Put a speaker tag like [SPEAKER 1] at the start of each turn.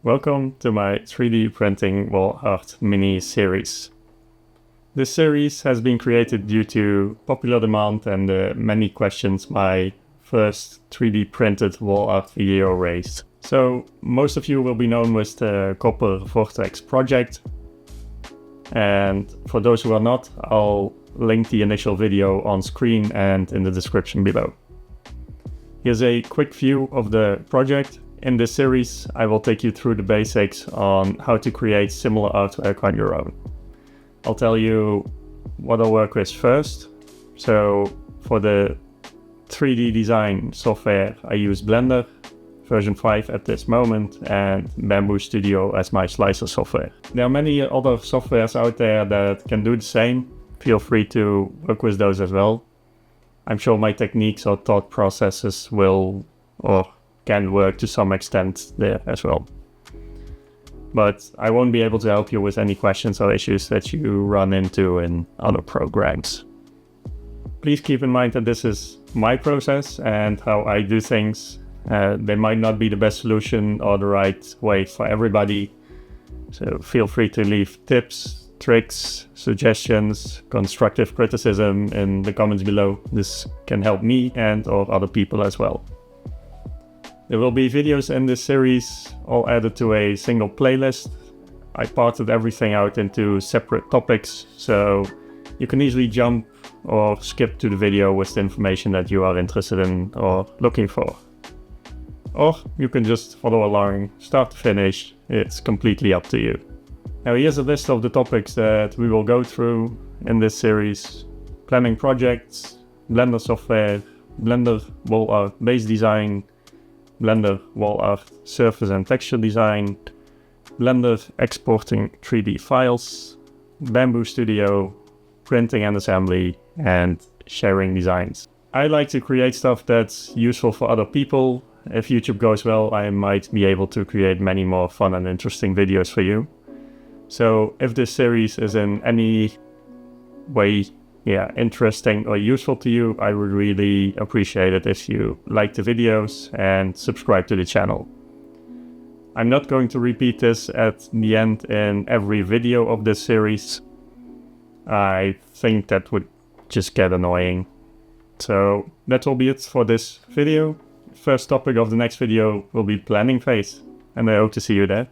[SPEAKER 1] Welcome to my 3D printing wall art mini series. This series has been created due to popular demand and the many questions my first 3D printed wall art video raised. So most of you will be known with the Copper Vortex project, and for those who are not, I'll link the initial video on screen and in the description below. Here's a quick view of the project. In this series, I will take you through the basics on how to create similar artwork on your own. I'll tell you what I'll work with first. So for the 3D design software, I use Blender version 5 at this moment and Bamboo Studio as my slicer software. There are many other softwares out there that can do the same. Feel free to work with those as well. I'm sure my techniques or thought processes will or can work to some extent there as well. But I won't be able to help you with any questions or issues that you run into in other programs. Please keep in mind that this is my process and how I do things. They might not be the best solution or the right way for everybody. So feel free to leave tips, tricks, suggestions, constructive criticism in the comments below. This can help me and or other people as well. There will be videos in this series all added to a single playlist. I parted everything out into separate topics, so you can easily jump or skip to the video with the information that you are interested in or looking for. Or you can just follow along, start to finish. It's completely up to you. Now here's a list of the topics that we will go through in this series: planning projects, Blender software, Blender wall art base design, Blender wall art surface and texture design, Blender exporting 3D files, Bamboo Studio, printing and assembly, and sharing designs. I like to create stuff that's useful for other people. If YouTube goes well, I might be able to create many more fun and interesting videos for you. So if this series is in any way interesting or useful to you, I would really appreciate it if you like the videos and subscribe to the channel. I'm not going to repeat this at the end in every video of this series. I think that would just get annoying. So that will be it for this video. First topic of the next video will be planning phase, and I hope to see you there.